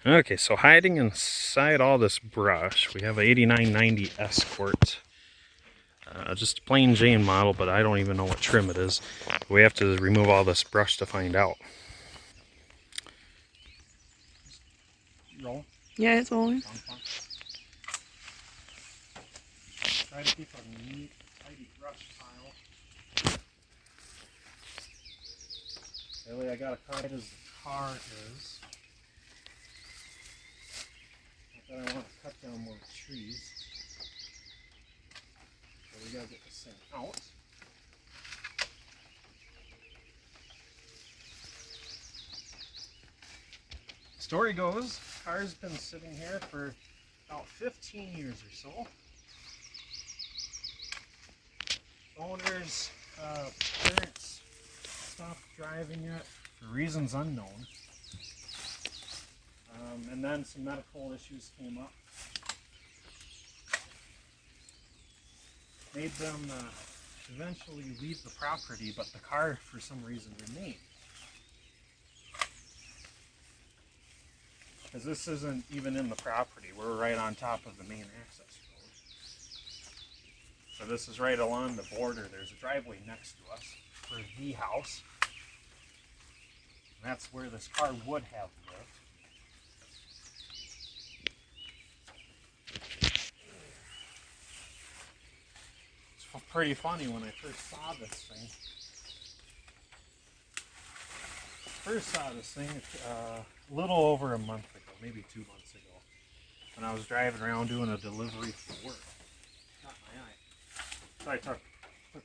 Okay, so hiding inside all this brush, we have a 8990 Escort. Just a plain Jane model, but I don't even know what trim it is. We have to remove all this brush to find out. Roll. Yeah, it's rolling. Try to keep a neat, tidy brush pile. That way I got a car as the car is. Not that I want to cut down more trees. So we gotta get this thing out. Story goes, car's been sitting here for about 15 years or so. Owners, parents stopped driving it for reasons unknown. And then some medical issues came up. Made them eventually leave the property, but the car for some reason remained. Because this isn't even in the property, we're right on top of the main access road. So this is right along the border. There's a driveway next to us for the house. And that's where this car would have lived. It's pretty funny when I first saw this thing. A little over a month ago, maybe 2 months ago, when I was driving around doing a delivery for work. Caught my eye. So I took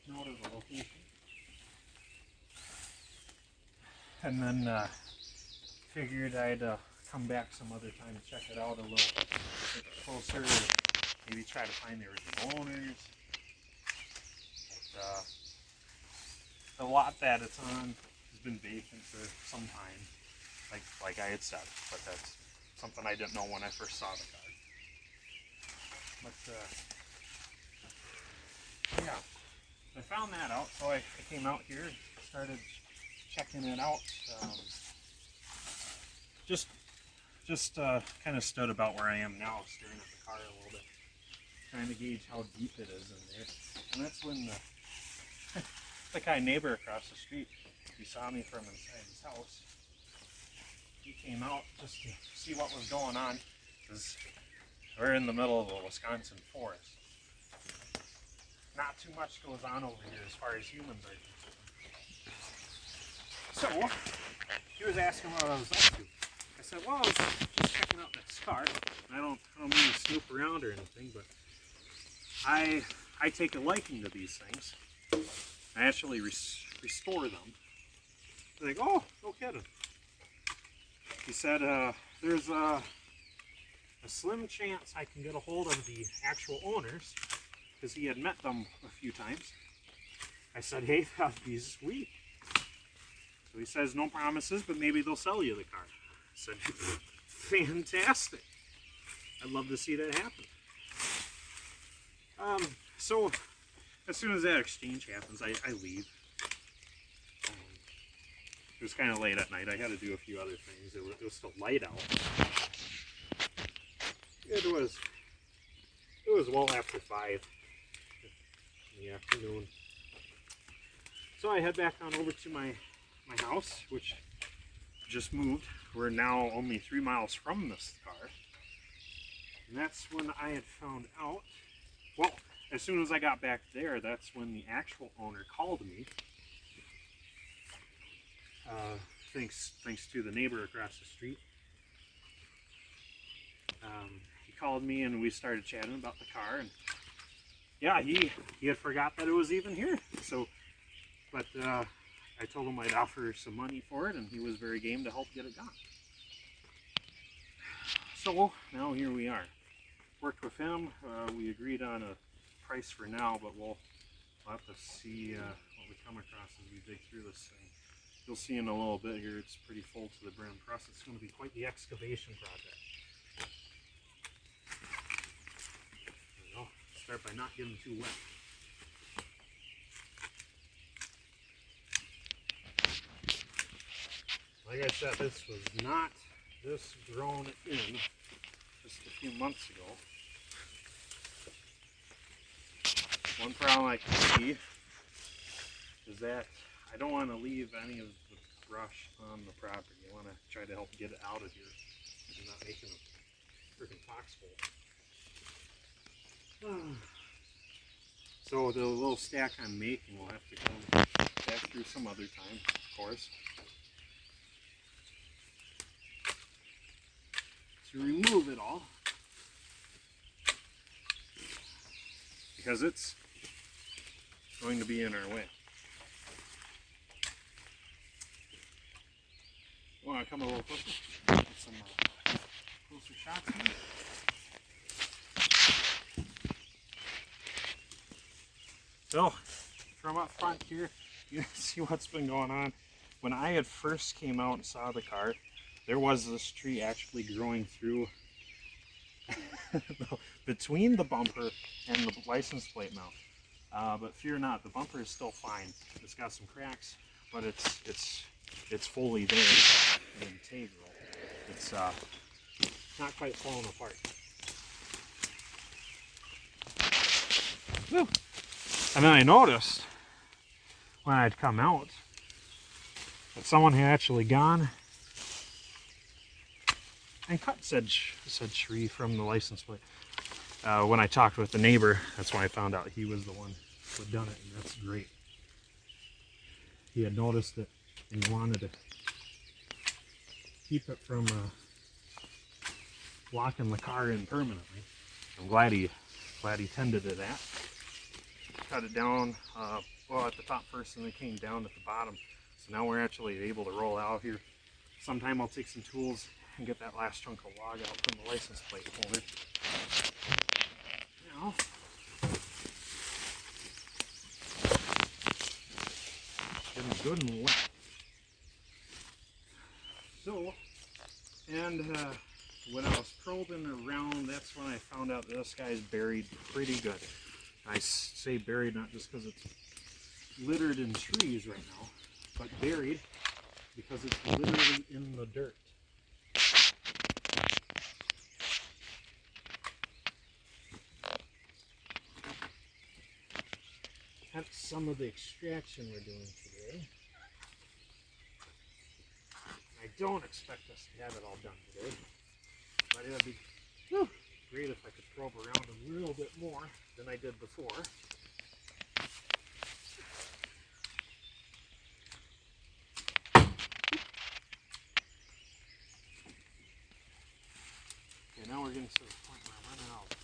note of the location. And then figured I'd come back some other time to check it out a little bit closer, maybe try to find the original owners. The lot that it's on has been vacant for some time, like I had said, but that's something I didn't know when I first saw the car. But yeah, I found that out, so I came out here, started checking it out. Just kind of stood about where I am now, staring at the car a little bit, trying to gauge how deep it is in there. And that's when the guy neighbor across the street, he saw me from inside his house. He came out just to see what was going on, because we're in the middle of a Wisconsin forest. Not too much goes on over here as far as humans are concerned. So, he was asking what I was up to. I said, well, I was just checking out this car. I don't mean to snoop around or anything, but I take a liking to these things. I actually restore them. They're like, oh, no kidding. He said, there's a slim chance I can get a hold of the actual owners, because he had met them a few times. I said, hey, that'd be sweet. So he says, no promises, but maybe they'll sell you the car. I said, fantastic. I'd love to see that happen. So as soon as that exchange happens, I leave. It was kind of late at night. I had to do a few other things. It was still light out. It was well after 5 in the afternoon. So I head back on over to my house, which just moved. We're now only 3 miles from this car. And that's when I had found out, well, as soon as I got back there, that's when the actual owner called me. Thanks to the neighbor across the street. He called me and we started chatting about the car, and yeah, he had forgot that it was even here. So, but I told him I'd offer some money for it, and he was very game to help get it gone. So now here we are. Worked with him. We agreed on a price for now, but we'll have to see what we come across as we dig through this thing. You'll see in a little bit here, it's pretty full to the brim. For us, it's going to be quite the excavation project. There we go. Start by not getting too wet. Like I said, this was not this grown in just a few months ago. One problem I can see is that I don't want to leave any of the brush on the property. I want to try to help get it out of here and not making a freaking foxhole. So the little stack I'm making will have to come back through some other time, of course, to remove it all, because it's going to be in our way. Want to come a little closer? Get some closer shots in it. So, from up front here, you can see what's been going on. When I had first came out and saw the car, there was this tree actually growing through between the bumper and the license plate mount. But fear not, the bumper is still fine. It's got some cracks, but it's fully there and integral. It's not quite falling apart. Woo. And then I noticed when I'd come out that someone had actually gone and cut said tree from the license plate. When I talked with the neighbor, that's when I found out he was the one who had done it, and that's great. He had noticed it and he wanted to keep it from locking the car in permanently. I'm glad he tended to that. Cut it down, well, at the top first, and then came down at the bottom. So now we're actually able to roll out here. Sometime I'll take some tools and get that last chunk of log out from the license plate holder. Now, getting good and wet. So, and when I was probing around, that's when I found out this guy's buried pretty good. I say buried not just because it's littered in trees right now, but buried because it's literally in the dirt. That's some of the extraction we're doing today. I don't expect us to have it all done today, but it would be great if I could probe around a little bit more than I did before. Okay, now we're getting to the point where I'm running out of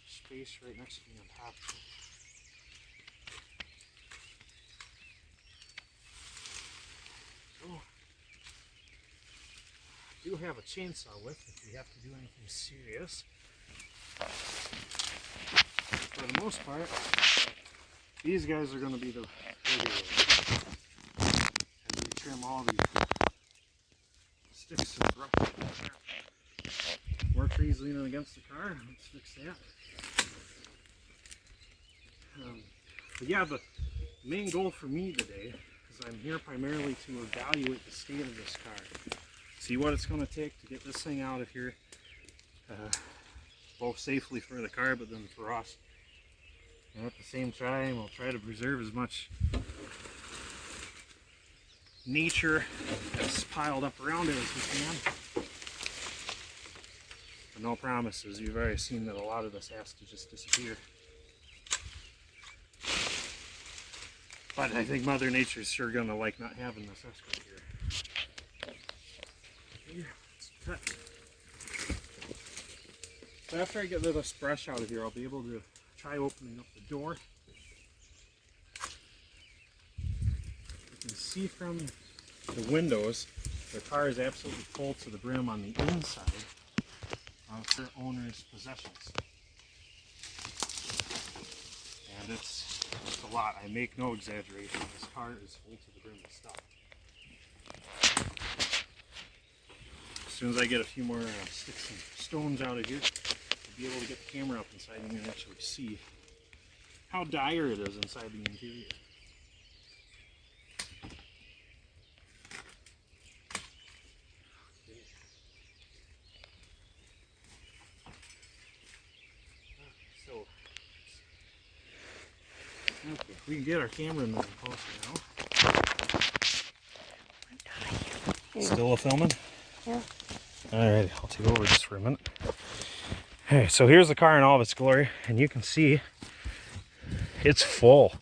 space right next to me on top. So, I do have a chainsaw with if we have to do anything serious. For the most part, these guys are going to be the regular ones. As we trim all these sticks and brush. More trees leaning against the car. Let's fix that. But yeah, the main goal for me today is I'm here primarily to evaluate the state of this car. See what it's going to take to get this thing out of here, both safely for the car, but then for us. And at the same time, we'll try to preserve as much nature that's piled up around it as we can. But no promises. You've already seen that a lot of this has to just disappear. But I think Mother Nature's sure gonna like not having this Escort here. Here, let's cut. So after I get rid of this brush out of here, I'll be able to try opening up the door. You can see from the windows, the car is absolutely full to the brim on the inside of her owner's possessions. And it's a lot. I make no exaggeration. This car is full to the brim of stuff. As soon as I get a few more sticks and stones out of here, I'll be able to get the camera up inside and you can actually see how dire it is inside the interior. We can get our cameraman closer now. Still a filming? Yeah. Alright, I'll take over just for a minute. Hey, so here's the car in all of its glory, and you can see it's full.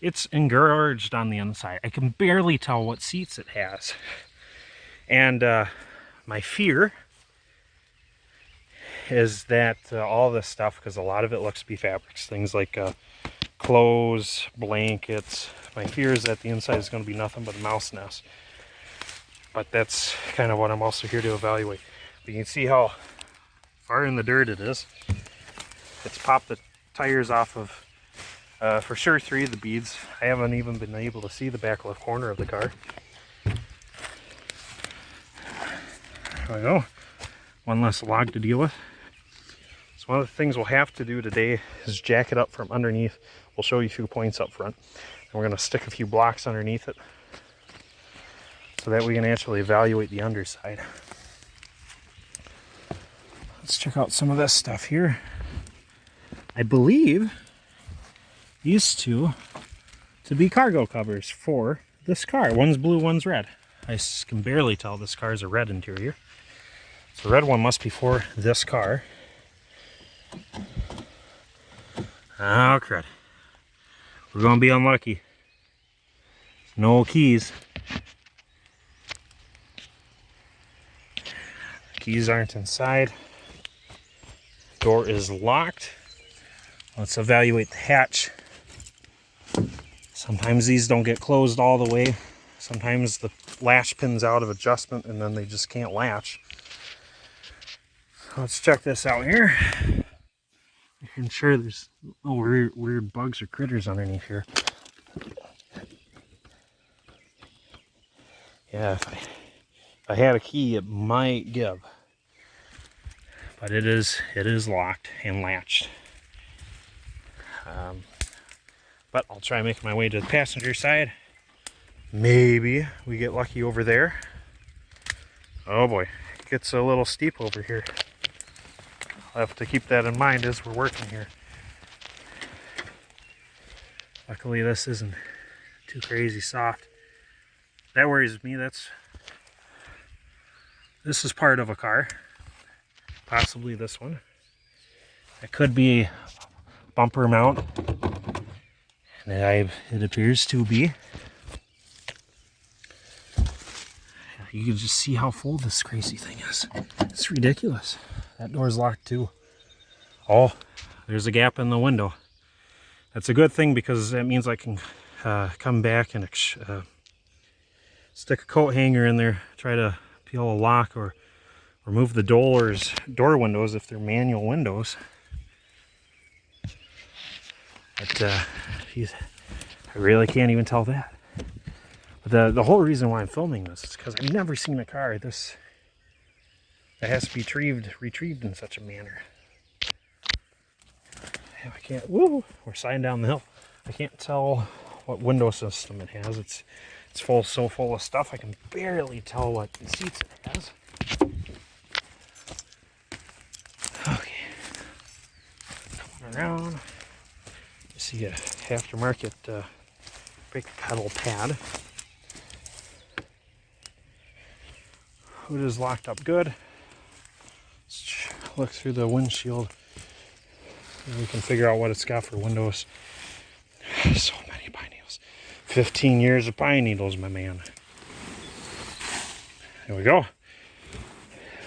It's engorged on the inside. I can barely tell what seats it has. And my fear is that all this stuff, because a lot of it looks to be fabrics, things like clothes, blankets, my fear is that the inside is going to be nothing but a mouse nest. But that's kind of what I'm also here to evaluate. But you can see how far in the dirt it is. It's popped the tires off of for sure 3 of the beads. I haven't even been able to see the back left corner of the car. There we go. One less log to deal with. So one of the things we'll have to do today is jack it up from underneath. We'll show you a few points up front. And we're going to stick a few blocks underneath it so that we can actually evaluate the underside. Let's check out some of this stuff here. I believe these two to be cargo covers for this car. One's blue, one's red. I can barely tell this car is a red interior. So the red one must be for this car. Oh crud. We're gonna be unlucky. No keys. Keys aren't inside. Door is locked. Let's evaluate the hatch. Sometimes these don't get closed all the way. Sometimes the latch pin's out of adjustment and then they just can't latch. Let's check this out here. I'm sure there's no weird bugs or critters underneath here. Yeah, if I had a key, it might give. But it is locked and latched. But I'll try making my way to the passenger side. Maybe we get lucky over there. Oh boy, it gets a little steep over here. I'll have to keep that in mind as we're working here. Luckily this isn't too crazy soft. That worries me. This is part of a car. Possibly this one. It could be a bumper mount. And it appears to be. You can just see how full this crazy thing is. It's ridiculous. That door's locked too. Oh, there's a gap in the window. That's a good thing because that means I can come back and stick a coat hanger in there, try to peel a lock or remove the door windows if they're manual windows. But I really can't even tell that. But the whole reason why I'm filming this is because I've never seen a car that has to be retrieved in such a manner. And I can't. Woo! We're sliding down the hill. I can't tell what window system it has. It's so full of stuff. I can barely tell what seats it has. Okay. Coming around. You see a aftermarket brake pedal pad. Hood is locked up good. Let's look through the windshield. And we can figure out what it's got for windows. So many pine needles. 15 years of pine needles, my man. There we go.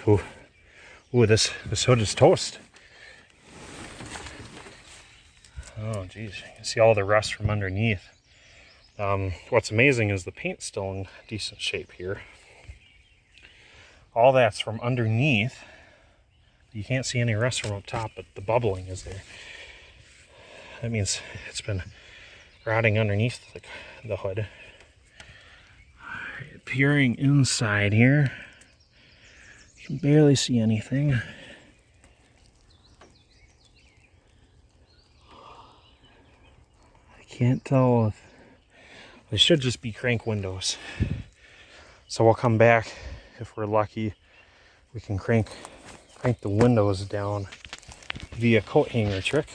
Ooh, this hood is toast. Oh, geez. You can see all the rust from underneath. What's amazing is the paint's still in decent shape here. All that's from underneath. You can't see any rust from up top, but the bubbling is there. That means it's been rotting underneath the hood. Right, peering inside here, you can barely see anything. I can't tell if they should just be crank windows. So we'll come back if we're lucky. We can crank the windows down via coat hanger trick.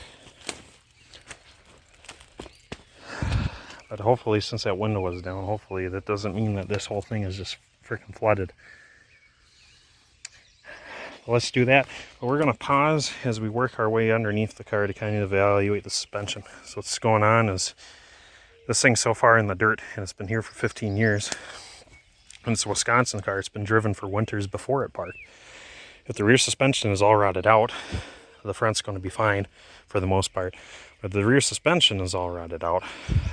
But hopefully, since that window was down, hopefully that doesn't mean that this whole thing is just freaking flooded. Let's do that. But we're going to pause as we work our way underneath the car to kind of evaluate the suspension. So what's going on is this thing's so far in the dirt, and it's been here for 15 years. And it's a Wisconsin car. It's been driven for winters before it parked. If the rear suspension is all rotted out, the front's going to be fine for the most part. But the rear suspension is all rotted out.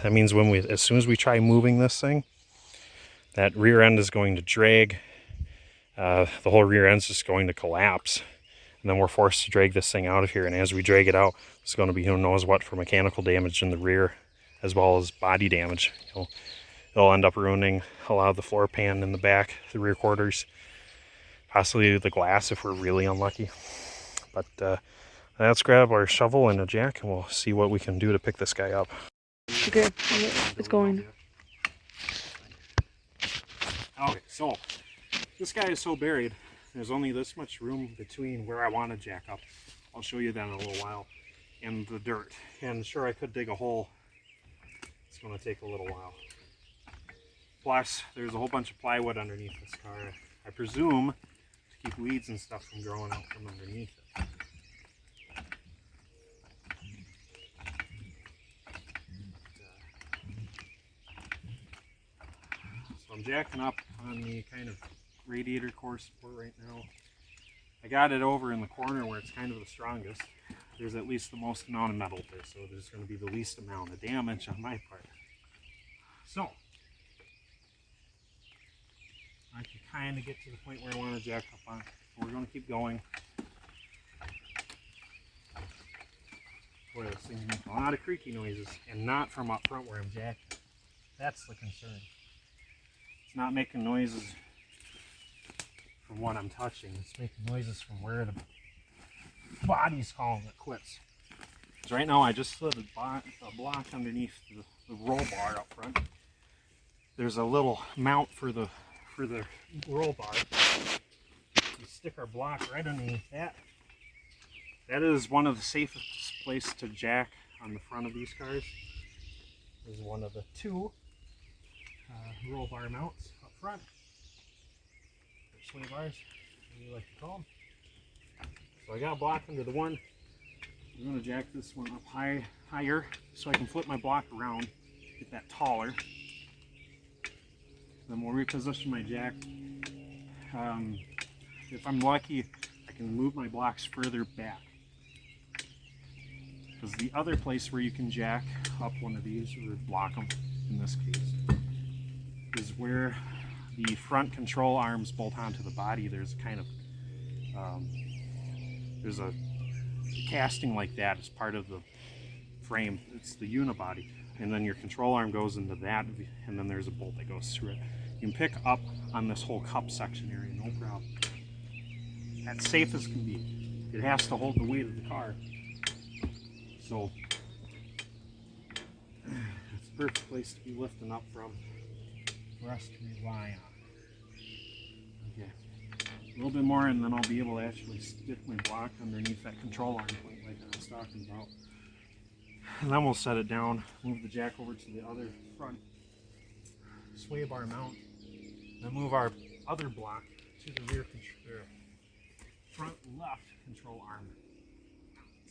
That means as soon as we try moving this thing, that rear end is going to drag. The whole rear end's just going to collapse. And then we're forced to drag this thing out of here. And as we drag it out, it's going to be who knows what for mechanical damage in the rear, as well as body damage. It'll end up ruining a lot of the floor pan in the back, the rear quarters, possibly the glass if we're really unlucky. But let's grab our shovel and a jack, and we'll see what we can do to pick this guy up. Okay, it's going. Okay, so this guy is so buried, there's only this much room between where I want to jack up. I'll show you that in a little while, and the dirt. And sure, I could dig a hole. It's going to take a little while. Plus, there's a whole bunch of plywood underneath this car. I presume to keep weeds and stuff from growing out from underneath it. So I'm jacking up on the kind of radiator core support right now. I got it over in the corner where it's kind of the strongest. There's at least the most amount of metal there, so there's going to be the least amount of damage on my part. So I can kind of get to the point where I want to jack up on. We're going to keep going. Boy, this thing's making a lot of creaky noises, and not from up front where I'm jacking. That's the concern. It's not making noises from what I'm touching. It's making noises from where the body's calling it quits. Because right now I just slid a block underneath the roll bar up front. There's a little mount for the roll bar. We stick our block right underneath that. That is one of the safest places to jack on the front of these cars. This is one of the two roll bar mounts up front. Or sway bars, as we like to call them. So I got a block under the one. I'm going to jack this one up higher so I can flip my block around, get that taller. Then we'll reposition my jack. If I'm lucky, I can move my blocks further back. Because the other place where you can jack up one of these, or block them in this case, is where the front control arms bolt onto the body. There's kind of there's a casting like that as part of the frame. It's the unibody, and then your control arm goes into that, and then there's a bolt that goes through it. You can pick up on this whole cup section area, no problem. That's safe as can be. It has to hold the weight of the car, so it's a perfect place to be lifting up from for us to rely on. Okay, a little bit more, and then I'll be able to actually stick my block underneath that control arm point like I was talking about. And then we'll set it down, move the jack over to the other front sway bar mount, then move our other block to the rear front left control arm.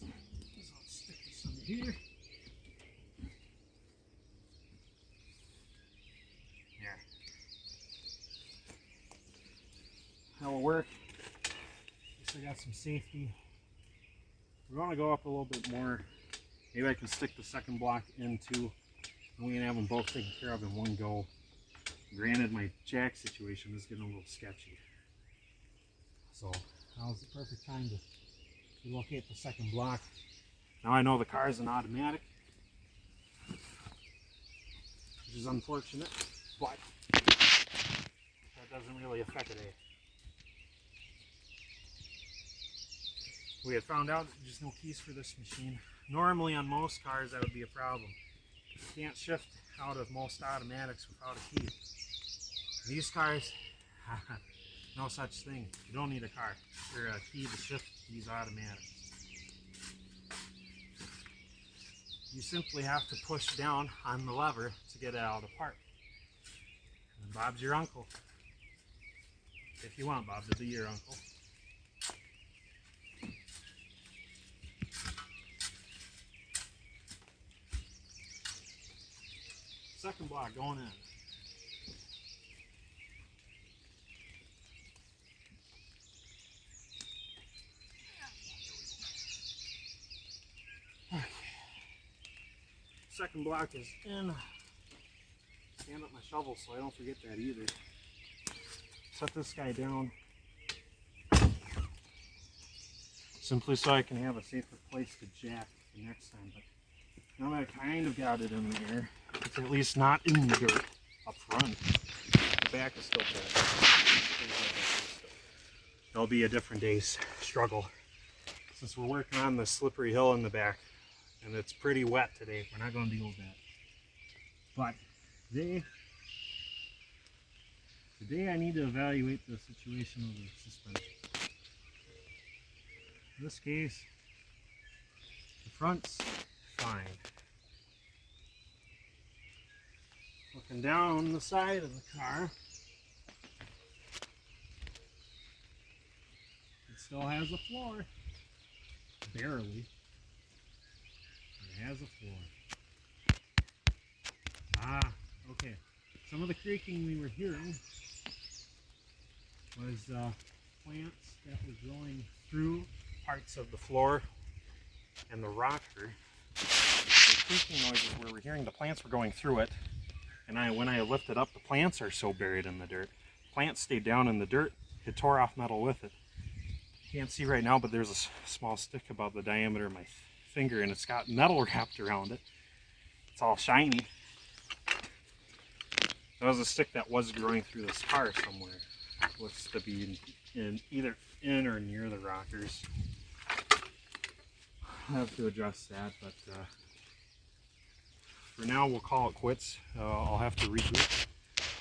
So I'll stick this under here. There. That will work. At least I got some safety. We're going to go up a little bit more. Maybe I can stick the second block into, and we can have them both taken care of in one go. Granted, my jack situation is getting a little sketchy. So now's the perfect time to locate the second block. Now I know the car is an automatic, which is unfortunate, but that doesn't really affect it. We had found out that there's no keys for this machine. Normally on most cars that would be a problem. You can't shift out of most automatics without a key. These cars, no such thing. You don't need a car or a key to shift these automatics. you simply have to push down on the lever to get it out of the park. And Bob's your uncle. If you want Bob to be your uncle. Second block going in. Okay. Second block is in. Stand up my shovel so I don't forget that either. Set this guy down. Simply so I can have a safer place to jack the next time. But now that I kind of got it in the air, it's at least not in the dirt up front. The back is still bad. It'll be a different day's struggle. Since we're working on the slippery hill in the back, and it's pretty wet today, we're not going to deal with that. But today I need to evaluate the situation of the suspension. In this case, the front's fine. Looking down the side of the car, it still has a floor. Barely. It has a floor. Okay. Some of the creaking we were hearing was plants that were growing through parts of the floor and the rocker. The creaking noises we were hearing, the plants were going through it, and when I lifted up, the plants are so buried in the dirt. Plants stayed down in the dirt. It tore off metal with it. You can't see right now, but there's a small stick about the diameter of my finger, and it's got metal wrapped around it. It's all shiny. That was a stick that was growing through this car somewhere. Looks to be either in or near the rockers. I'll have to adjust that, but for now we'll call it quits. I'll have to reboot.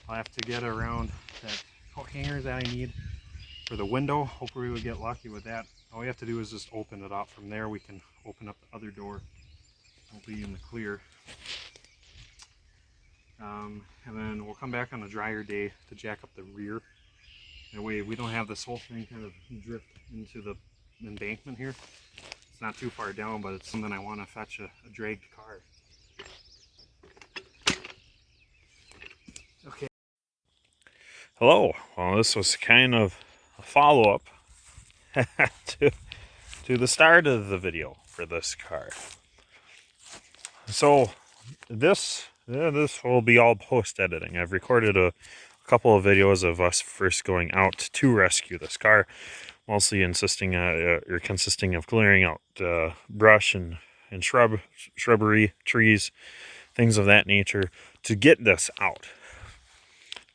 I'll have to get around that hanger that I need for the window. Hopefully we'll get lucky with that. All we have to do is just open it up. From there we can open up the other door. We'll be in the clear. And then we'll come back on a drier day to jack up the rear. That way we don't have this whole thing kind of drip into the embankment here. It's not too far down, but it's something I want to fetch a dragged car. Okay. Hello. Well, this was kind of a follow-up to the start of the video for this car. So this will be all post-editing. I've recorded a couple of videos of us first going out to rescue this car, mostly consisting of clearing out brush and shrubbery, trees, things of that nature to get this out.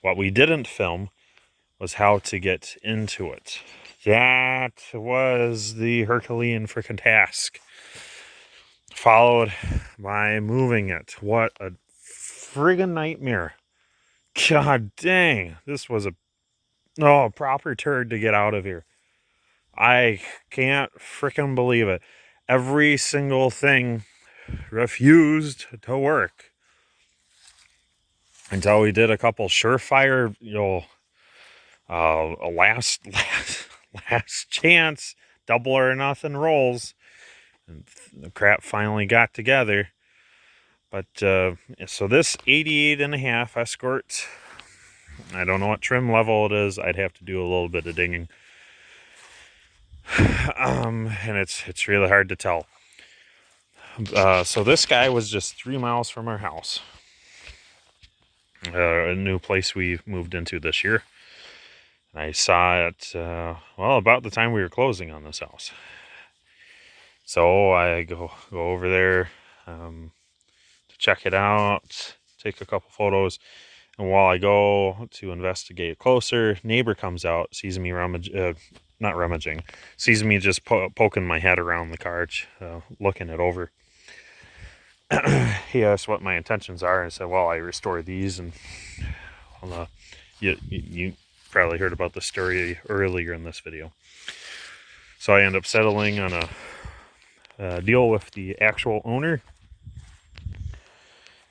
What we didn't film was how to get into it. That was the Herculean frickin' task, followed by moving it. What a friggin' nightmare. God dang, this was a proper turd to get out of here. I can't frickin' believe it. Every single thing refused to work until we did a couple surefire, a last chance, double or nothing rolls, and the crap finally got together. But so this 88.5 Escort, I don't know what trim level it is. I'd have to do a little bit of digging, and it's really hard to tell. So this guy was just 3 miles from our house, a new place we moved into this year. And I saw it about the time we were closing on this house. So I go over there to check it out, take a couple photos, and while I go to investigate closer, neighbor comes out, sees me sees me just poking my head around the car, looking it over. He asked what my intentions are, and I said, well, I restore these, and you probably heard about the story earlier in this video. So I end up settling on a deal with the actual owner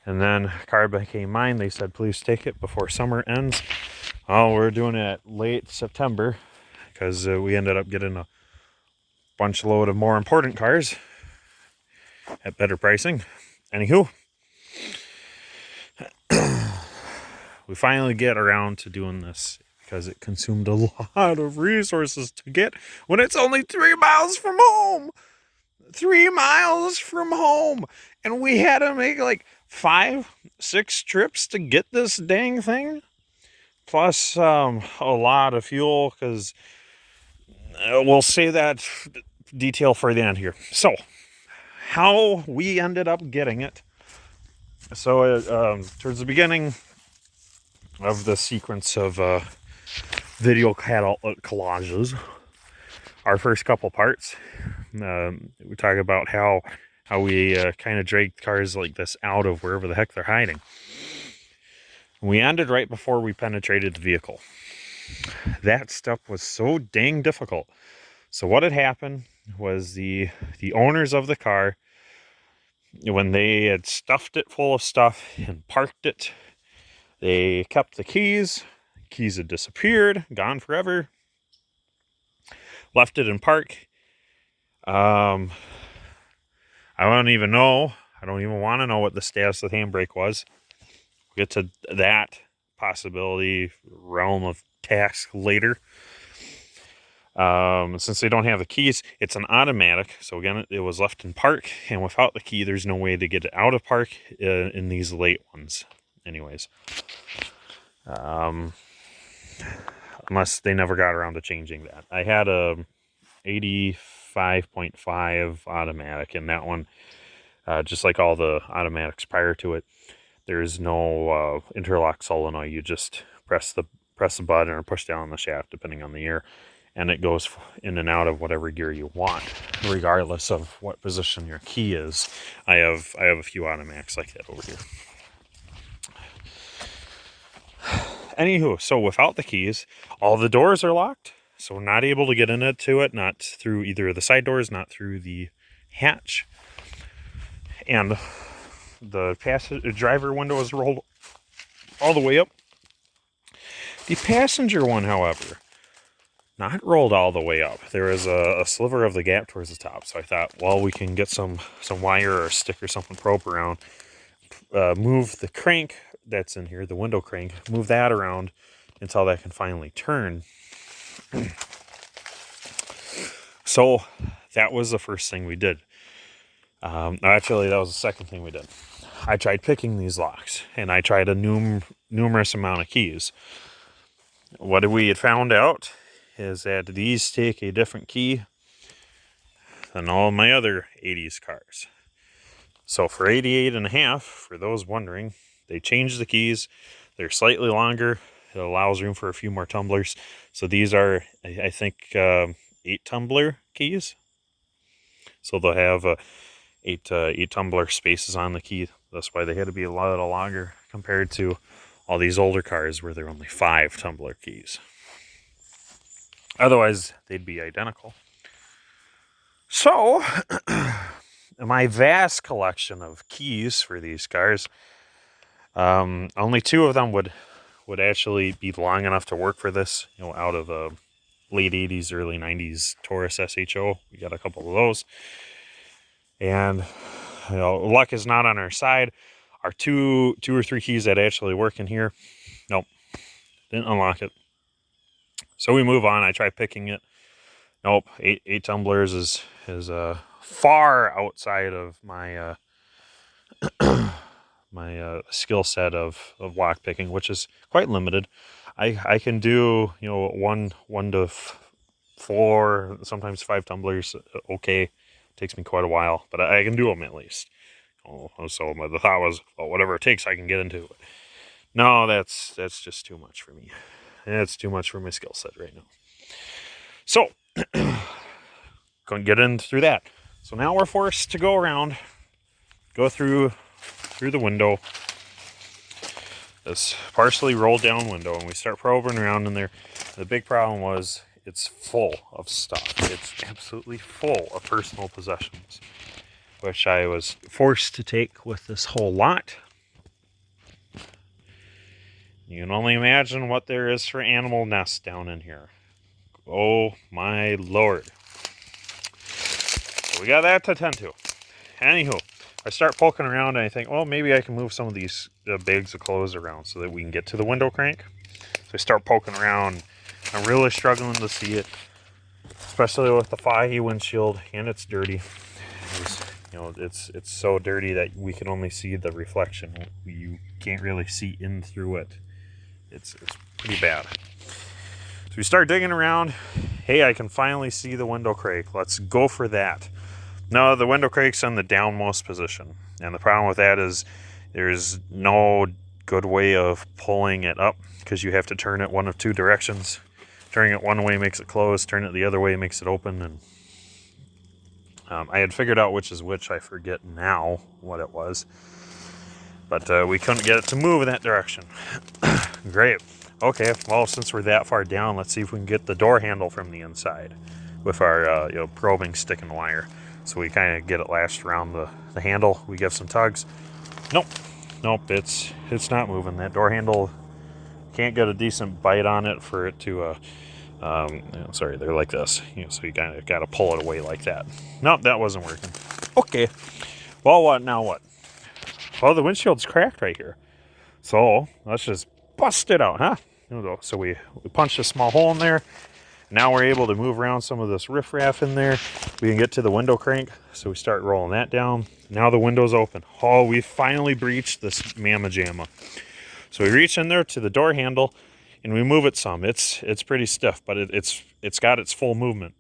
And then car became mine. They said, please take it before summer ends. Oh, we're doing it late September because we ended up getting a bunch load of more important cars at better pricing. Anywho, we finally get around to doing this because it consumed a lot of resources to get when it's only 3 miles from home. 3 miles from home. And we had to make like 5-6 trips to get this dang thing. Plus a lot of fuel, because we'll say that detail for the end here. So, how we ended up getting it. So, towards the beginning of the sequence of video collages, our first couple parts, we talk about how we kind of dragged cars like this out of wherever the heck they're hiding. We ended right before we penetrated the vehicle. That stuff was so dang difficult. So what had happened was the owners of the car, when they had stuffed it full of stuff and parked it, they kept the keys. Keys had disappeared, gone forever. Left it in park. I don't even know. I don't even want to know what the status of the handbrake was. We'll get to that possibility realm of task later. Since they don't have the keys, it's an automatic. So again, it was left in park, and without the key, there's no way to get it out of park in these late ones. Anyways, unless they never got around to changing that. I had a 85.5 automatic, and that one, just like all the automatics prior to it, there's no interlock solenoid. You just press the button or push down on the shaft depending on the year, and it goes in and out of whatever gear you want, regardless of what position your key is. I have a few automatics like that over here. Anywho, so without the keys, all the doors are locked, so we're not able to get into it, not through either of the side doors, not through the hatch. And the driver window is rolled all the way up. The passenger one, however, not rolled all the way up. There is a sliver of the gap towards the top. So I thought, well, we can get some wire or a stick or something probe around, move the crank that's in here, the window crank, move that around until that can finally turn. So that was the first thing we did. Actually, that was the second thing we did. I tried picking these locks, and I tried a numerous amount of keys. What we had found out is that these take a different key than all my other 80s cars. So for 88.5, for those wondering, they changed the keys. They're slightly longer. It allows room for a few more tumblers. So these are, I think, 8 tumbler keys. So they'll have 8 tumbler spaces on the key. That's why they had to be a little longer compared to all these older cars where they're only 5 tumbler keys. Otherwise, they'd be identical. So, my vast collection of keys for these cars, only 2 of them would actually be long enough to work for this. You know, out of a late 80s, early 90s Taurus SHO. We got a couple of those. And, you know, luck is not on our side. Our two or three keys that actually work in here, nope, didn't unlock it. So we move on. I try picking it. Nope, 8 tumblers is far outside of my my skill set of lock picking, which is quite limited. I can do, you know, 1 to 4, sometimes 5 tumblers. Okay, takes me quite a while, but I can do them at least. So the thought was, well, whatever it takes, I can get into it. No, that's just too much for me. It's too much for my skill set right now. So, couldn't get in through that. So now we're forced to go around, go through the window, this partially rolled down window, and we start probing around in there. The big problem was it's full of stuff. It's absolutely full of personal possessions, which I was forced to take with this whole lot. You can only imagine what there is for animal nests down in here. Oh my lord. So we got that to tend to. Anywho, I start poking around and I think, well, maybe I can move some of these bags of clothes around so that we can get to the window crank. So I start poking around. I'm really struggling to see it, especially with the foggy windshield, and it's dirty. It's so dirty that we can only see the reflection. You can't really see in through it. It's pretty bad. So we start digging around. Hey, I can finally see the window crank. Let's go for that. No, the window crank's in the downmost position. And the problem with that is there's no good way of pulling it up because you have to turn it one of two directions. Turning it one way makes it close. Turn it the other way makes it open. And I had figured out which is which. I forget now what it was. But we couldn't get it to move in that direction. Great. Okay, well, since we're that far down, let's see if we can get the door handle from the inside with our probing stick and wire. So we kind of get it lashed around the handle. We give some tugs. Nope, it's not moving. That door handle, can't get a decent bite on it for it to, sorry, they're like this. So you kind of got to pull it away like that. Nope, that wasn't working. Okay, well, what now what? Well, the windshield's cracked right here. So let's just bust it out, huh? So we punched a small hole in there. Now we're able to move around some of this riffraff in there. We can get to the window crank, so we start rolling that down. Now the window's open. Oh, we finally breached this mamma jamma. So we reach in there to the door handle, and we move it some. It's pretty stiff, but it's got its full movement.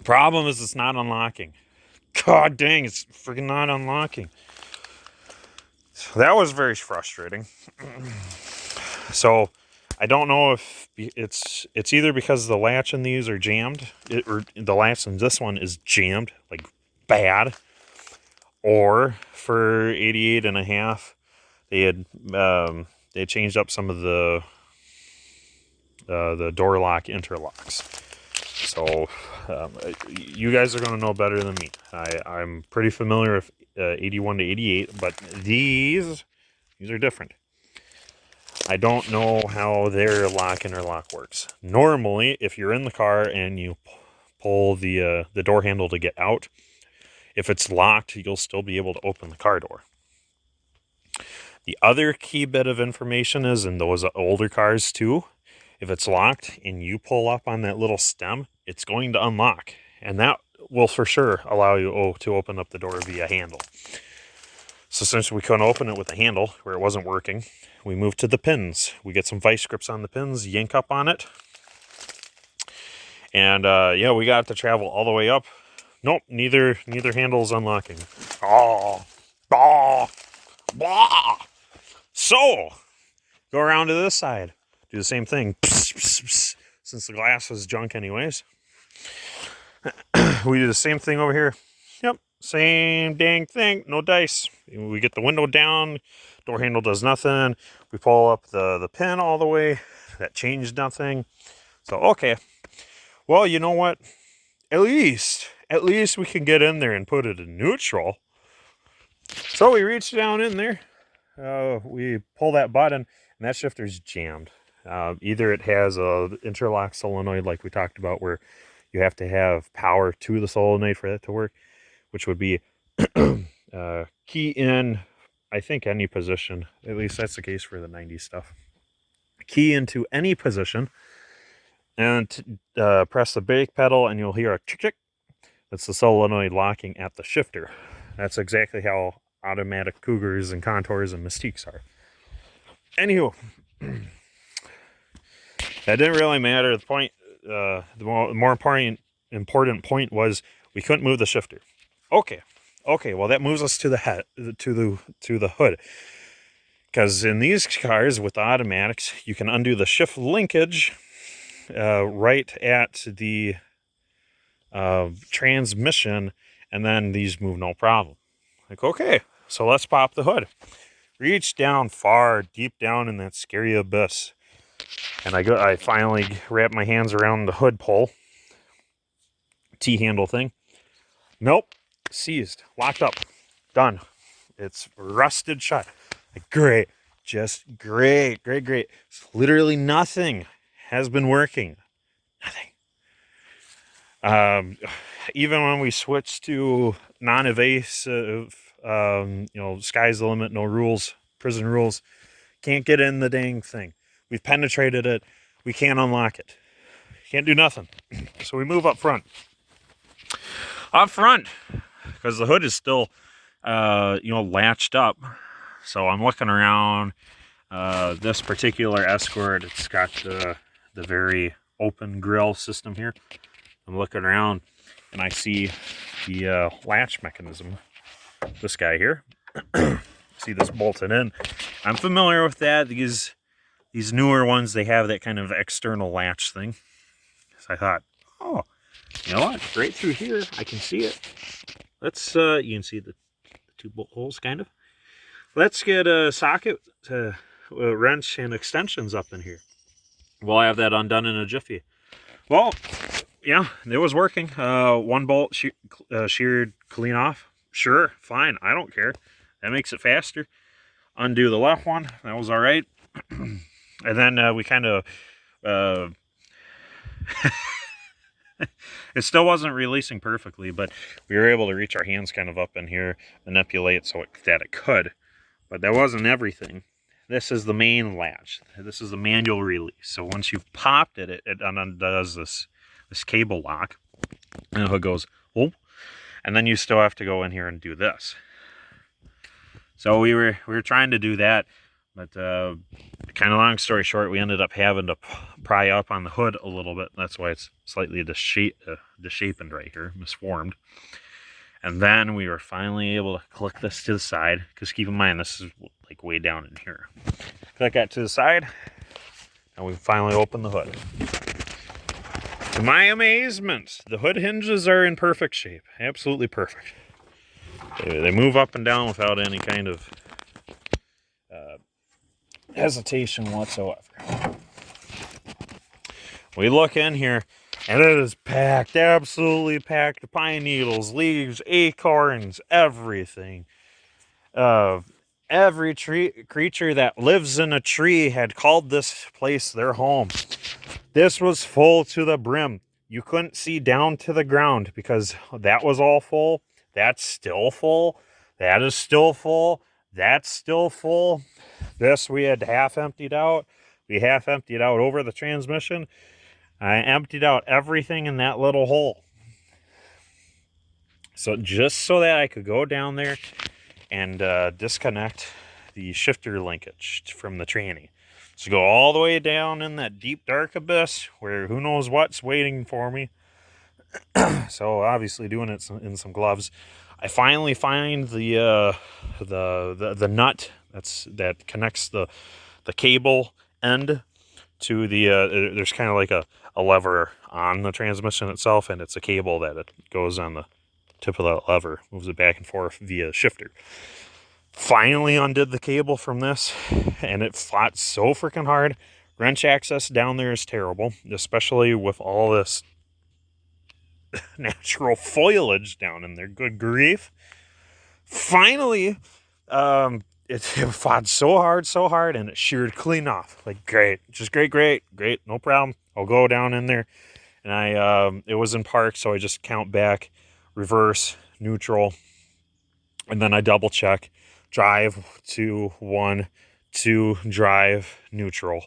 Problem is it's not unlocking. God dang, it's freaking not unlocking. So that was very frustrating. So I don't know if it's either because the latch in these are jammed, or the latch in this one is jammed, like bad, or for 88 and a half, they had changed up some of the door lock interlocks. So you guys are going to know better than me. I'm pretty familiar with 81 to 88, but these are different. I don't know how their lock interlock works. Normally, if you're in the car and you pull the door handle to get out, if it's locked, you'll still be able to open the car door. The other key bit of information is in those older cars too, if it's locked and you pull up on that little stem, it's going to unlock. And that will for sure allow you to open up the door via handle. So since we couldn't open it with the handle, where it wasn't working, we moved to the pins. We get some vice grips on the pins, yank up on it. And yeah, we got to travel all the way up. Nope, neither handle's unlocking. Oh, blah, blah. So, go around to this side. Do the same thing. Psst, psst, psst. Since the glass is junk anyways. We do the same thing over here. Yep, same dang thing. No dice. We get the window down. Door handle does nothing. We pull up the pin all the way. That changed nothing. So, okay. Well, you know what? At least we can get in there and put it in neutral. So we reach down in there. We pull that button, and that shifter's jammed. Either it has a interlock solenoid like we talked about where you have to have power to the solenoid for that to work, which would be key in, I think, any position. At least that's the case for the 90s stuff. Key into any position and press the brake pedal and you'll hear a chick. That's the solenoid locking at the shifter. That's exactly how automatic Cougars and Contours and Mystiques are. Anywho, that didn't really matter. The point, the more important point was we couldn't move the shifter. Okay, well that moves us to the head, to the hood. Because in these cars with the automatics, you can undo the shift linkage right at the transmission, and then these move no problem. Like, okay, so let's pop the hood. Reach down far, deep down in that scary abyss. And I finally wrap my hands around the hood pole. T-handle thing. Nope. Seized. Locked up. Done. It's rusted shut. Like, great. just great, great, great. Literally nothing has been working. Nothing. Even when we switched to non-evasive, sky's the limit, no rules, prison rules, can't get in the dang thing. We've penetrated it. We can't unlock it. Can't do nothing. So we move up front. Up front, because the hood is still, latched up. So I'm looking around. This particular Escort, it's got the very open grill system here. I'm looking around and I see the latch mechanism. This guy here. See this bolted in. I'm familiar with that. These newer ones, they have that kind of external latch thing. So I thought, oh, you know what? Right through here, I can see it. Let's, you can see the two bolt holes, kind of. Let's get a socket, a wrench, and extensions up in here. We'll have that undone in a jiffy. Well, yeah, it was working. One bolt sheared clean off. Sure, fine. I don't care. That makes it faster. Undo the left one. That was all right. And then we kind of... it still wasn't releasing perfectly, but we were able to reach our hands kind of up in here, manipulate that it could. But that wasn't everything. This is the main latch. This is the manual release. So once you've popped it, it undoes this cable lock. And the hood goes, oh. And then you still have to go in here and do this. So we were trying to do that, but kind of long story short, we ended up having to pry up on the hood a little bit. That's why it's slightly disshapened right here, misformed. And then we were finally able to click this to the side, because keep in mind, this is like way down in here. Click that to the side, and we finally opened the hood. To my amazement, the hood hinges are in perfect shape. Absolutely perfect. They move up and down without any kind of hesitation whatsoever. We look in here, and it is packed, absolutely packed. Pine needles, leaves, acorns, everything. Every creature that lives in a tree had called this place their home. This was full to the brim. You couldn't see down to the ground because that was all full. That's still full. That is still full. That's still full. This we had half emptied out. We half emptied out over the transmission. I emptied out everything in that little hole. So just so that I could go down there and disconnect the shifter linkage from the tranny. So go all the way down in that deep dark abyss where who knows what's waiting for me. So obviously doing it in some gloves. I finally find the nut that connects the cable end to the there's kind of like a lever on the transmission itself, and it's a cable that it goes on the tip of that lever, moves it back and forth via shifter. Finally undid the cable from this, and it fought so freaking hard. Wrench access down there is terrible, especially with all this natural foliage down in there. Good grief. Finally, it fought so hard, and it sheared clean off. Like, great. Just great. No problem. I'll go down in there. And it was in park, so I just count back, reverse, neutral, and then I double check. Drive, 2, 1, 2, drive, neutral.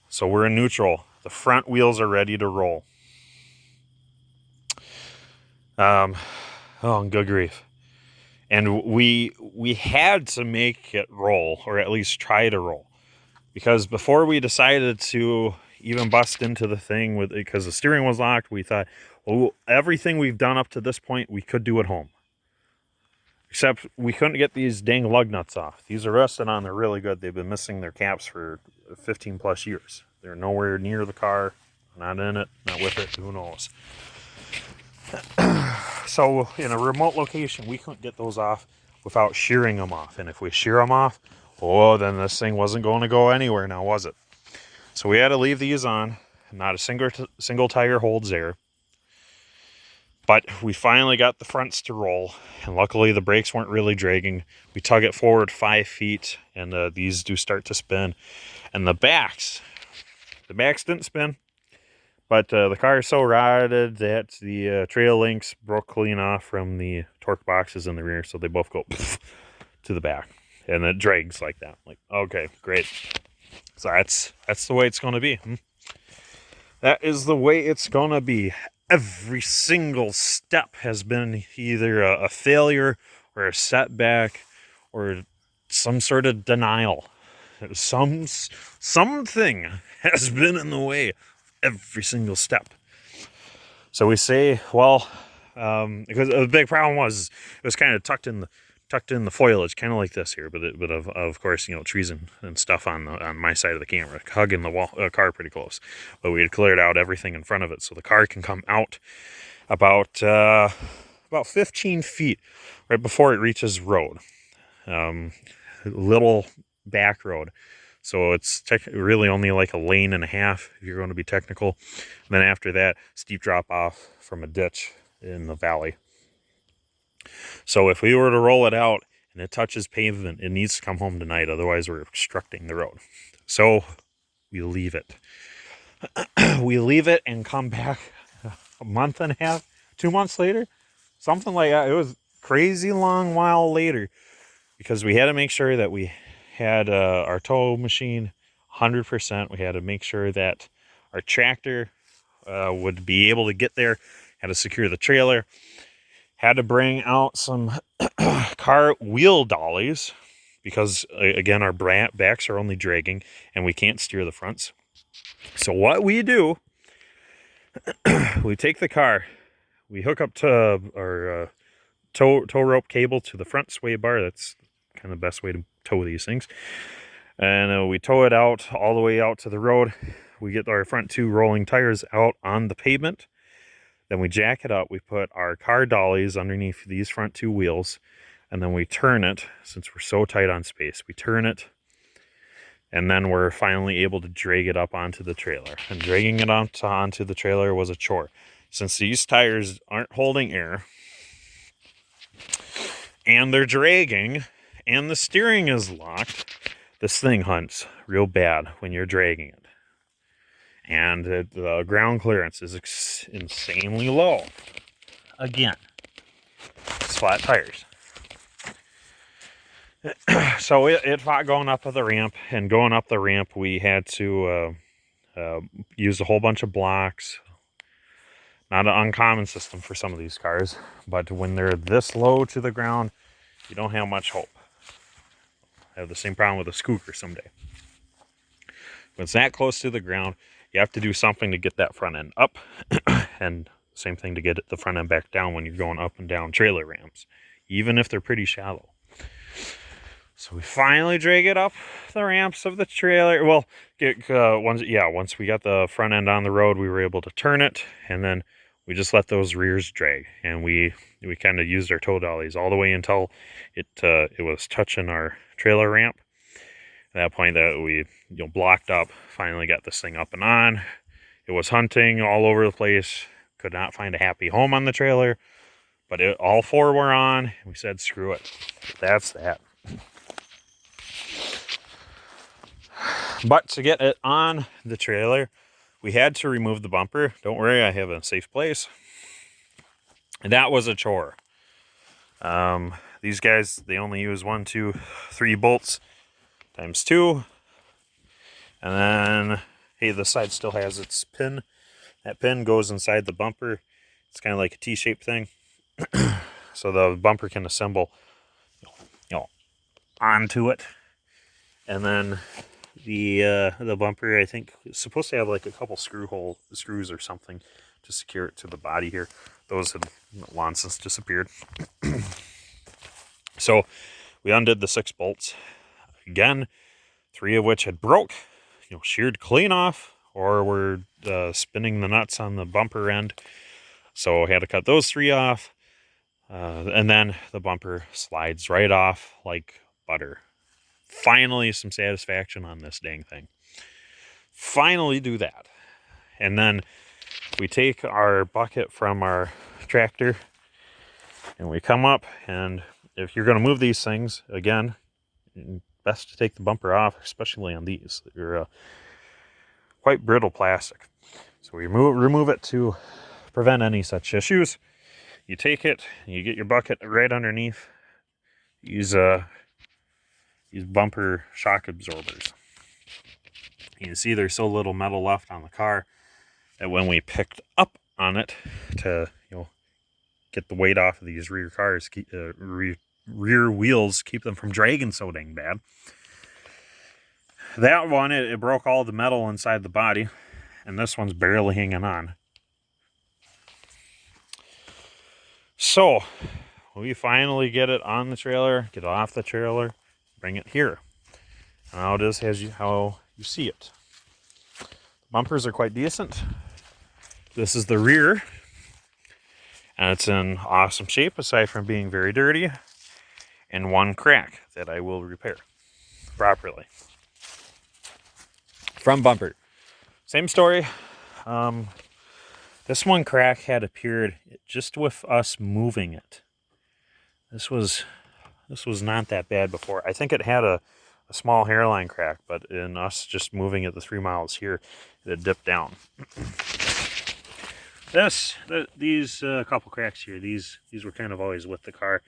So we're in neutral. The front wheels are ready to roll. Good grief. And we had to make it roll, or at least try to roll. Because before we decided to even bust into the thing, because the steering was locked, we thought, well, everything we've done up to this point, we could do at home. Except we couldn't get these dang lug nuts off. These are rusted on. They're really good. They've been missing their caps for 15 plus years. They're nowhere near the car. Not in it. Not with it. Who knows? So in a remote location, we couldn't get those off without shearing them off. And if we shear them off, then this thing wasn't going to go anywhere now, was it? So we had to leave these on. Not a single tire holds air. But we finally got the fronts to roll, and luckily the brakes weren't really dragging. We tug it forward 5 feet, and these do start to spin. And the backs didn't spin, but the car is so rotted that the trail links broke clean off from the torque boxes in the rear, so they both go to the back, and it drags like that. Like, okay, great. So that's the way it's going to be. That is the way it's going to be. Every single step has been either a failure or a setback or some sort of denial. Something has been in the way every single step. So we say, well, because the big problem was it was kind of tucked in the foliage, kind of like this here, but of course, you know, trees and stuff on my side of the camera, hugging the car pretty close. But we had cleared out everything in front of it, so the car can come out about 15 feet right before it reaches road, little back road. So it's really only like a lane and a half if you're going to be technical. And then after that, steep drop off from a ditch in the valley. So if we were to roll it out and it touches pavement, it needs to come home tonight. Otherwise, we're obstructing the road. So we leave it. We leave it and come back a month and a half, 2 months later, something like that. It was crazy long while later because we had to make sure that we had our tow machine 100%. We had to make sure that our tractor would be able to get there, had to secure the trailer, had to bring out some car wheel dollies because, again, our backs are only dragging and we can't steer the fronts. So what we do, we take the car, we hook up to our tow rope cable to the front sway bar. That's kind of the best way to tow these things. And we tow it out all the way out to the road. We get our front 2 rolling tires out on the pavement. Then we jack it up. We put our car dollies underneath these front 2 wheels. And then we turn it, since we're so tight on space, we turn it. And then we're finally able to drag it up onto the trailer. And dragging it onto the trailer was a chore. Since these tires aren't holding air, and they're dragging, and the steering is locked, this thing hunts real bad when you're dragging it. And the ground clearance is insanely low. Again, it's flat tires. So it fought going up the ramp, and going up the ramp we had to use a whole bunch of blocks. Not an uncommon system for some of these cars, but when they're this low to the ground, you don't have much hope. I have the same problem with a scooter someday. When it's that close to the ground, you have to do something to get that front end up, and same thing to get the front end back down when you're going up and down trailer ramps, even if they're pretty shallow. So we finally drag it up the ramps of the trailer. Well, once we got the front end on the road, we were able to turn it, and then we just let those rears drag, and we kind of used our tow dollies all the way until it was touching our trailer ramp. At that point, that we blocked up, finally got this thing up and on. It was hunting all over the place. Could not find a happy home on the trailer, but all 4 were on. We said, screw it. That's that. But to get it on the trailer, we had to remove the bumper. Don't worry, I have a safe place. And that was a chore. These guys, they only use 1, 2, 3 bolts times 2. And then, hey, the side still has its pin. That pin goes inside the bumper. It's kind of like a T-shaped thing. So the bumper can assemble, onto it. And then the bumper, I think, is supposed to have like a couple screws or something to secure it to the body here. Those had long since disappeared. So we undid the 6 bolts. Again, 3 of which had broke, sheared clean off, or were spinning the nuts on the bumper end. So I had to cut those 3 off. And then the bumper slides right off like butter. Finally, some satisfaction on this dang thing. Finally do that. And then we take our bucket from our tractor and we come up, and if you're going to move these things, again, best to take the bumper off, especially on these. They're quite brittle plastic. So we remove it to prevent any such issues. You take it, you get your bucket right underneath. Use bumper shock absorbers. You can see there's so little metal left on the car that when we picked up on it to, get the weight off of these rear cars, rear wheels, keep them from dragging so dang bad. That one, it broke all the metal inside the body, and this one's barely hanging on. So, we finally get it on the trailer, get it off the trailer, bring it here. And now it is how you see it. The bumpers are quite decent. This is the rear, and it's in awesome shape aside from being very dirty, and one crack that I will repair properly. Front bumper, same story. This one crack had appeared just with us moving it. This was not that bad before. I think it had a small hairline crack, but in us just moving it the 3 miles here, it had dipped down. These couple cracks here, these were kind of always with the car,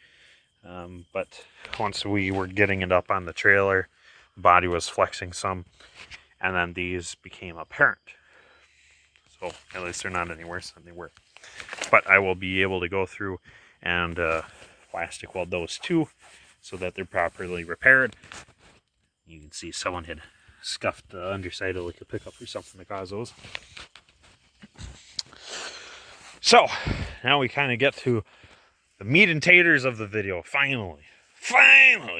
but once we were getting it up on the trailer, the body was flexing some, and then these became apparent. So at least they're not any worse than they were. But I will be able to go through and plastic weld those too, so that they're properly repaired. You can see someone had scuffed the underside of like a pickup or something to cause those. So now we kind of get to the meat and taters of the video. Finally,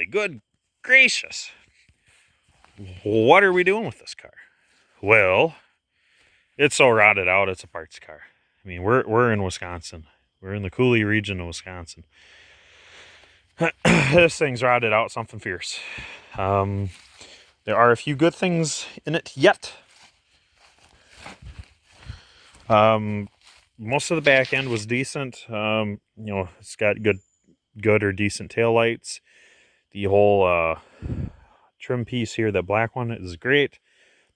good gracious. What are we doing with this car? Well, it's so rotted out, it's a parts car. I mean, we're in Wisconsin. We're in the Coupe region of Wisconsin. This thing's rotted out something fierce. There are a few good things in it yet. Most of the back end was decent. It's got good or decent tail lights. The whole trim piece here, that black one, is great.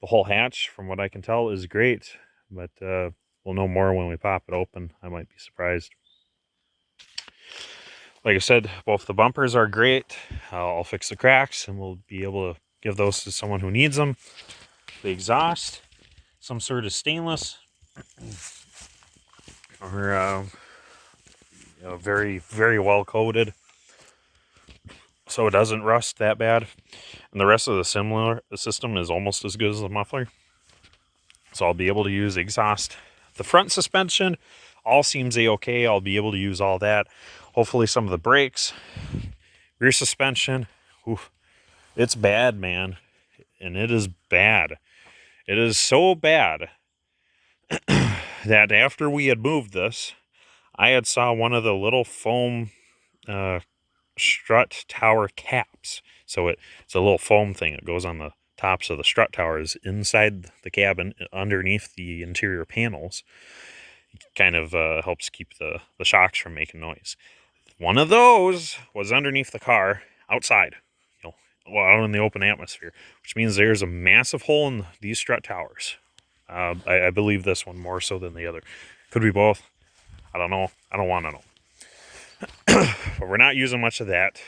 The whole hatch, from what I can tell, is great. But we'll know more when we pop it open. I might be surprised. Like I said, both the bumpers are great. I'll fix the cracks and we'll be able to give those to someone who needs them. The exhaust, some sort of stainless, or very, very well coated, so it doesn't rust that bad. And the rest of the system is almost as good as the muffler. So I'll be able to use exhaust. The front suspension all seems a-okay. I'll be able to use all that. Hopefully some of the brakes. Rear suspension, oof, it's bad, man. And it is bad. It is so bad that after we had moved this, I had saw one of the little foam strut tower caps. So it's a little foam thing that goes on the tops of the strut towers inside the cabin, underneath the interior panels. It kind of helps keep the shocks from making noise. One of those was underneath the car, outside, out in the open atmosphere, which means there's a massive hole in these strut towers. I believe this one more so than the other. Could be both. I don't know. I don't want to know. But we're not using much of that.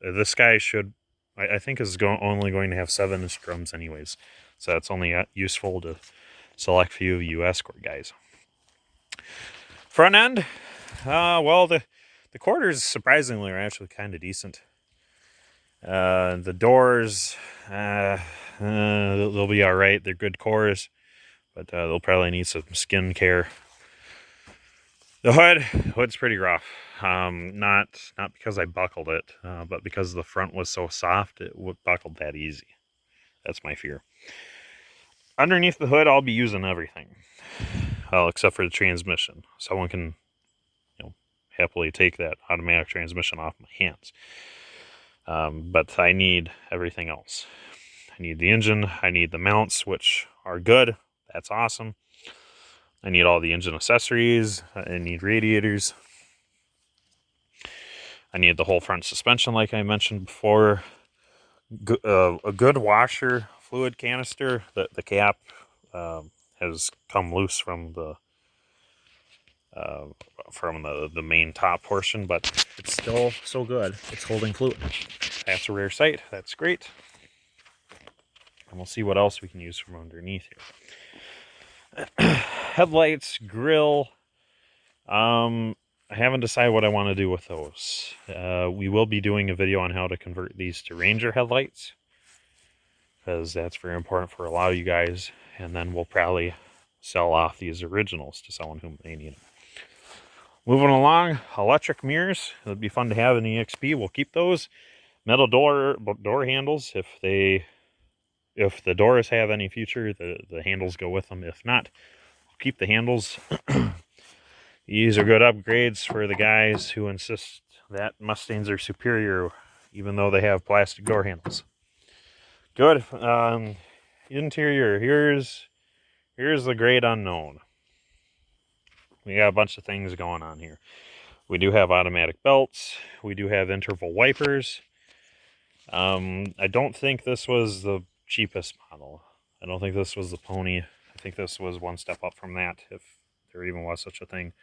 This guy should, I think, is only going to have 7-inch drums anyways. So that's only useful to select few of you Escort guys. Front end, well, the quarters surprisingly are actually kind of decent. The doors, they'll be all right. They're good cores, but they'll probably need some skin care. The hood's pretty rough. Not because I buckled it, but because the front was so soft, it buckled that easy. That's my fear. Underneath the hood, I'll be using everything, except for the transmission. Someone can, happily take that automatic transmission off my hands. But I need everything else. I need the engine. I need the mounts, which are good. That's awesome. I need all the engine accessories. I need radiators. I need the whole front suspension like I mentioned before. A good washer fluid canister. The cap has come loose from the main top portion, but it's still so good. It's holding fluid. That's a rare sight. That's great. And we'll see what else we can use from underneath here. Headlights, grill. I haven't decided what I want to do with those. We will be doing a video on how to convert these to Ranger headlights, because that's very important for a lot of you guys. And then we'll probably sell off these originals to someone who may need them. Moving along, electric mirrors. It would be fun to have in EXP. We'll keep those. Metal door handles. If the doors have any future, the handles go with them. If not, we'll keep the handles. These are good upgrades for the guys who insist that Mustangs are superior, even though they have plastic door handles. Good. Interior. Here's the great unknown. We got a bunch of things going on here. We do have automatic belts. We do have interval wipers. I don't think this was the cheapest model. I don't think this was the Pony. I think this was one step up from that, if there even was such a thing.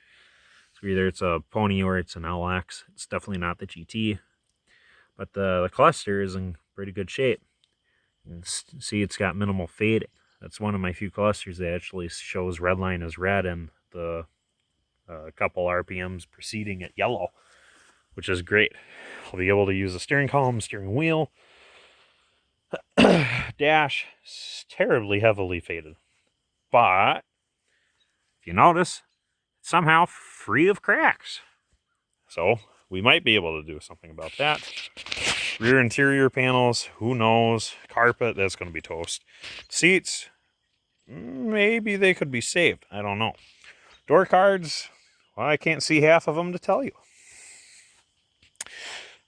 So either it's a Pony or it's an LX. It's definitely not the GT. But the cluster is in pretty good shape. You can see it's got minimal fading. That's one of my few clusters that actually shows red line as red and the couple RPMs preceding it yellow, which is great. I'll be able to use the steering column, steering wheel. Dash is terribly heavily faded, but if you notice, it's somehow free of cracks. So we might be able to do something about that. Rear interior panels, who knows? Carpet, that's going to be toast. Seats, maybe they could be saved. I don't know. Door cards, well, I can't see half of them to tell you.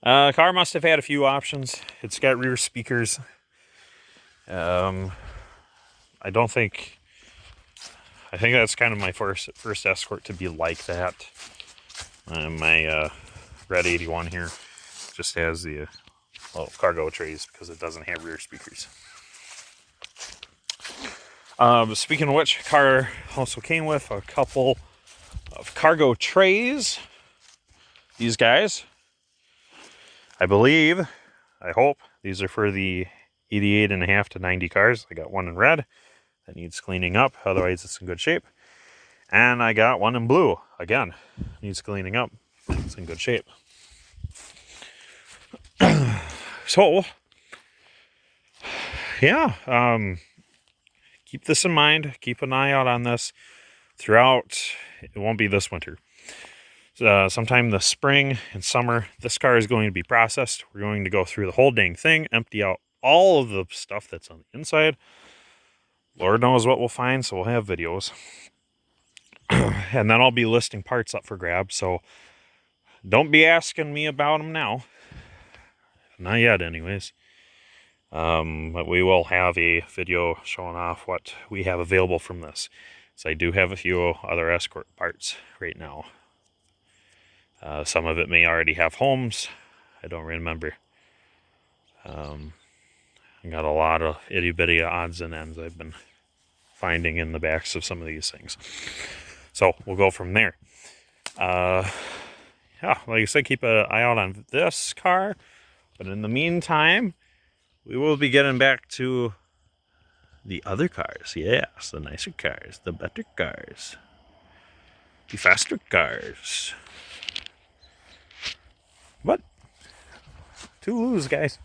Car must have had a few options. It's got rear speakers. I think that's kind of my first Escort to be like that. My Red 81 here just has the little cargo trays because it doesn't have rear speakers. Speaking of which, car also came with a couple of cargo trays. These guys, I believe, I hope, these are for the 88.5 to 90 cars. I got one in red that needs cleaning up, otherwise it's in good shape. And I got one in blue, again, needs cleaning up, it's in good shape. So, yeah, keep this in mind, keep an eye out on this throughout. It won't be this winter. Sometime this spring and summer, this car is going to be processed. We're going to go through the whole dang thing, empty out all of the stuff that's on the inside. Lord knows what we'll find, so we'll have videos. And then I'll be listing parts up for grabs, so don't be asking me about them now. Not yet, anyways. But we will have a video showing off what we have available from this. So I do have a few other Escort parts right now. Some of it may already have homes. I don't remember. I got a lot of itty-bitty odds and ends I've been finding in the backs of some of these things. So we'll go from there. Yeah, like I said, keep an eye out on this car. But in the meantime, we will be getting back to the other cars. Yes, the nicer cars, the better cars, the faster cars. But to lose, guys.